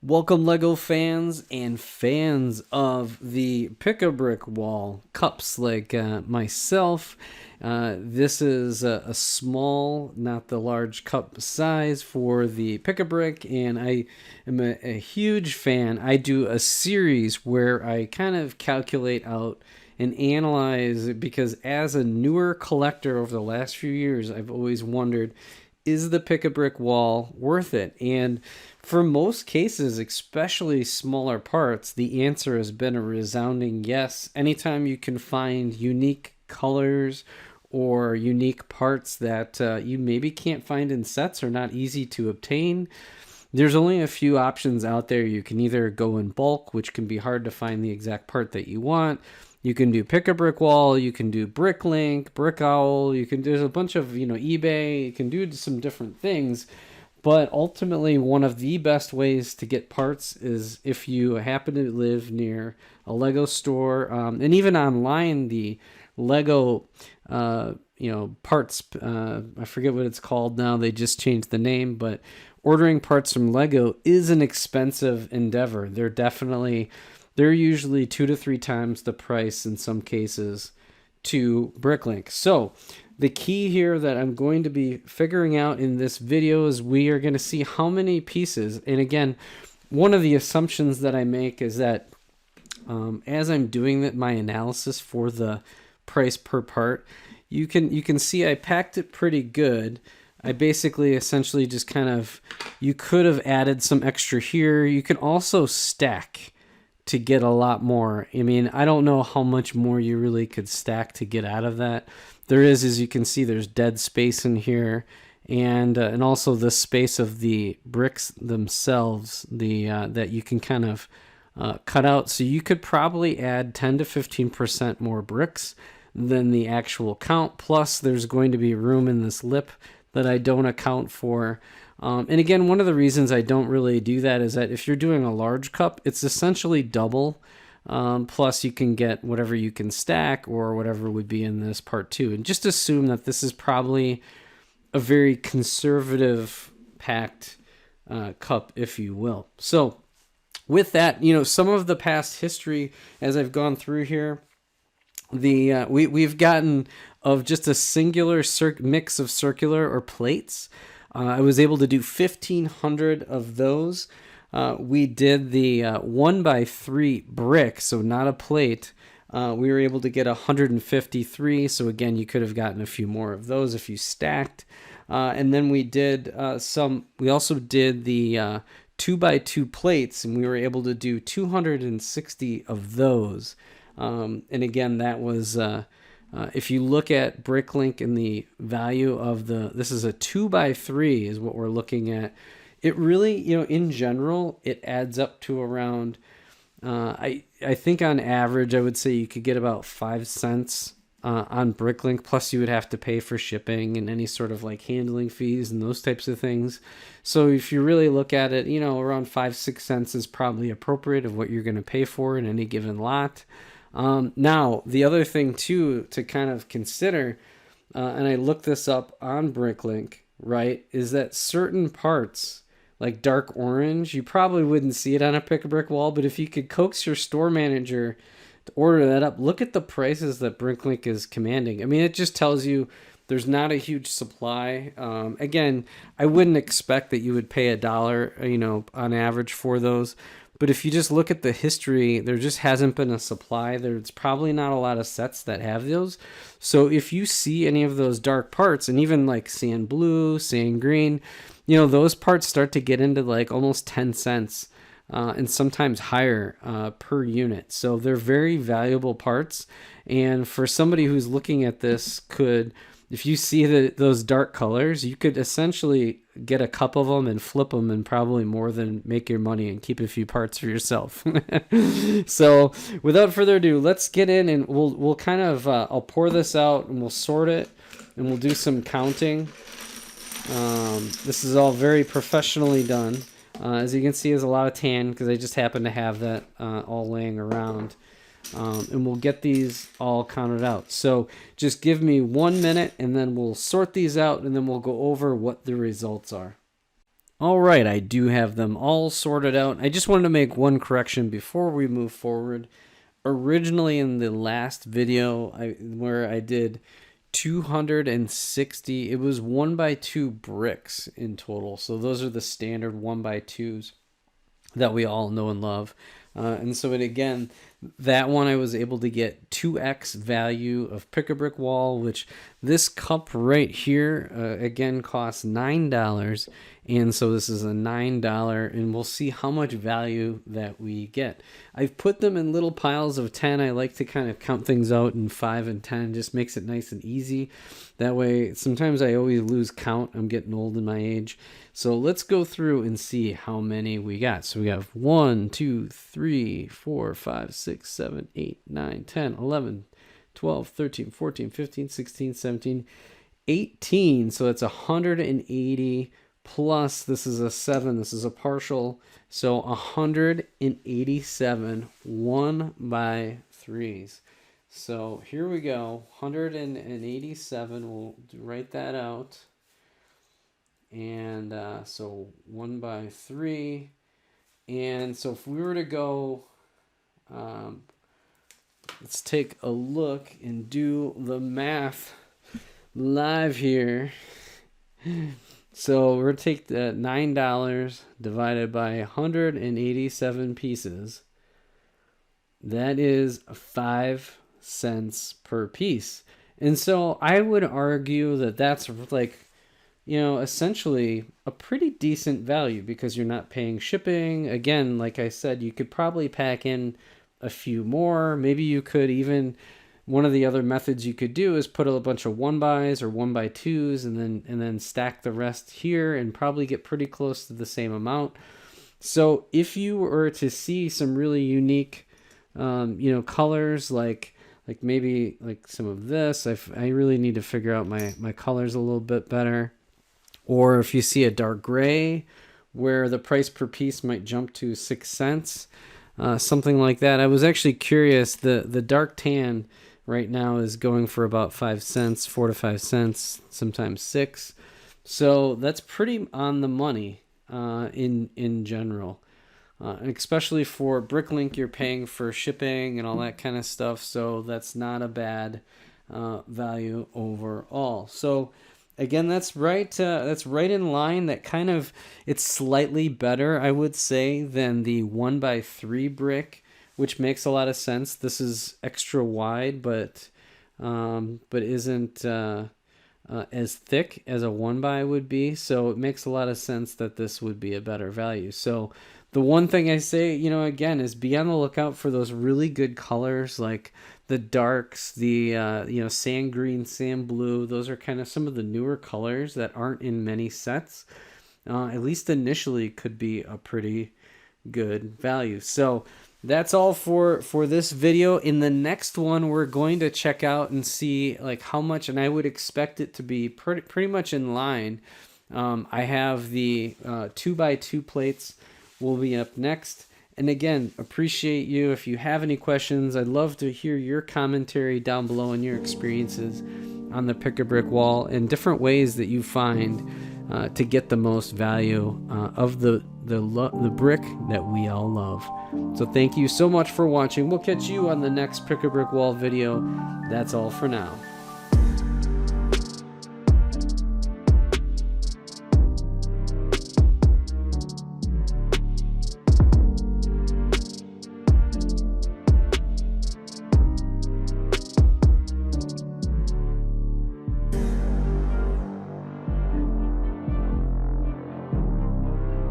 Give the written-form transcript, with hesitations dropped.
Welcome Lego fans and fans of the Pick-a-Brick wall cups like myself. This is a small, not the large cup size for the Pick-a-Brick, and I am a huge fan. I do a series where I kind of calculate out and analyze because as a newer collector over the last few years, I've always wondered, is the Pick-a-Brick wall worth it? And for most cases, especially smaller parts, the answer has been a resounding yes. Anytime you can find unique colors or unique parts that you maybe can't find in sets or not easy to obtain, there's only a few options out there. You can either go in bulk, which can be hard to find the exact part that you want. You can do Pick-a-Brick wall, you can do bricklink, brick owl, there's a bunch of, eBay, you can do some different things. But ultimately, one of the best ways to get parts is if you happen to live near a Lego store, and even online, the Lego, parts. I forget what it's called now. They just changed the name, but ordering parts from Lego is an expensive endeavor. They're usually 2 to 3 times the price in some cases to bricklink. So the key here that I'm going to be figuring out in this video is we are going to see how many pieces. And again, one of the assumptions that I make is that as I'm doing my analysis for the price per part, you can see I packed it pretty good. I basically essentially just you could have added some extra here. You can also stack to get a lot more. I mean, I don't know how much more you really could stack to get out of that. There is, as you can see, there's dead space in here, and also the space of the bricks themselves, that you can kind of cut out. So you could probably add 10 to 15% more bricks than the actual count. Plus, there's going to be room in this lip that I don't account for. And again, one of the reasons I don't really do that is that if you're doing a large cup, it's essentially double. Plus you can get whatever you can stack or whatever would be in this part too. And just assume that this is probably a very conservative packed cup, if you will. So with that, some of the past history as I've gone through here, we've gotten of just a singular mix of circular or plates. I was able to do 1,500 of those. We did the 1x3 brick, so not a plate. We were able to get 153. So again, you could have gotten a few more of those if you stacked. And then we did we also did the 2x2 plates, and we were able to do 260 of those. And again, that was if you look at bricklink and the value of this is a 2x3 is what we're looking at. It really, in general, it adds up to around, I think on average, I would say you could get about 5 cents on bricklink, plus you would have to pay for shipping and any sort of like handling fees and those types of things. So if you really look at it, around 5-6 cents is probably appropriate of what you're going to pay for in any given lot. Now, the other thing too to kind of consider, and I looked this up on bricklink, right, is that certain parts, like dark orange, you probably wouldn't see it on a Pick-a-Brick wall, but if you could coax your store manager to order that up, look at the prices that bricklink is commanding. I mean, it just tells you there's not a huge supply. Again, I wouldn't expect that you would pay $1, on average for those. But if you just look at the history, there just hasn't been a supply. There's probably not a lot of sets that have those. So if you see any of those dark parts, and even like sand blue, sand green, those parts start to get into like almost 10 cents and sometimes higher per unit. So they're very valuable parts. And for somebody who's looking at this, if you see those dark colors, you could essentially get a cup of them and flip them and probably more than make your money and keep a few parts for yourself. So without further ado, let's get in and we'll kind of, I'll pour this out and we'll sort it and we'll do some counting. This is all very professionally done. As you can see, there's a lot of tan because I just happen to have that all laying around. And we'll get these all counted out. So just give me 1 minute and then we'll sort these out and then we'll go over what the results are. All right, I do have them all sorted out. I just wanted to make one correction before we move forward. Originally in the last video where I did 260, it was 1x2 bricks in total. So those are the standard 1x2s that we all know and love. And so again, that one I was able to get 2x value of pick-a-brick wall, which this cup right here, again, costs $9. And so this is a $9, and we'll see how much value that we get. I've put them in little piles of 10. I like to kind of count things out in 5 and 10. Just makes it nice and easy. That way, sometimes I always lose count. I'm getting old in my age. So let's go through and see how many we got. So we have 1, 2, 3, 4, 5, 6, 7, 8, 9, 10, 11, 12, 13, 14, 15, 16, 17, 18. So that's 180 plus, this is a 7, this is a partial. So 187 1x3s. So here we go, 187. We'll write that out. And so 1x3. And so if we were to go, let's take a look and do the math live here. So we're going to take the $9 divided by 187 pieces. That is 5 cents per piece. And so I would argue that that's like, you know, essentially a pretty decent value because you're not paying shipping. Again, like I said, you could probably pack in a few more. Maybe you could even, one of the other methods you could do is put a bunch of 1x's or 1x2s and then stack the rest here and probably get pretty close to the same amount. So if you were to see some really unique, you know, colors like maybe like some of this, I really need to figure out my colors a little bit better. Or if you see a dark gray where the price per piece might jump to 6 cents, something like that. I was actually curious. The dark tan right now is going for about 5 cents, 4 to 5 cents, sometimes 6. So that's pretty on the money in general. And especially for bricklink, you're paying for shipping and all that kind of stuff. So that's not a bad value overall. So again, that's right in line. That kind of, it's slightly better, I would say, than the 1x3 brick, which makes a lot of sense. This is extra wide, but isn't as thick as a 1x would be. So it makes a lot of sense that this would be a better value. So the one thing I say, you know, again, is be on the lookout for those really good colors like the darks, the you know, sand green, sand blue. Those are kind of some of the newer colors that aren't in many sets. At least initially could be a pretty good value. So that's all for this video. In the next one, we're going to check out and see like how much, and I would expect it to be pretty much in line. I have the 2x2 plates will be up next. And again, appreciate you. If you have any questions, I'd love to hear your commentary down below and your experiences on the pick-a-brick wall and different ways that you find to get the most value of the brick that we all love. So thank you so much for watching. We'll catch you on the next pick-a-brick wall video. That's all for now.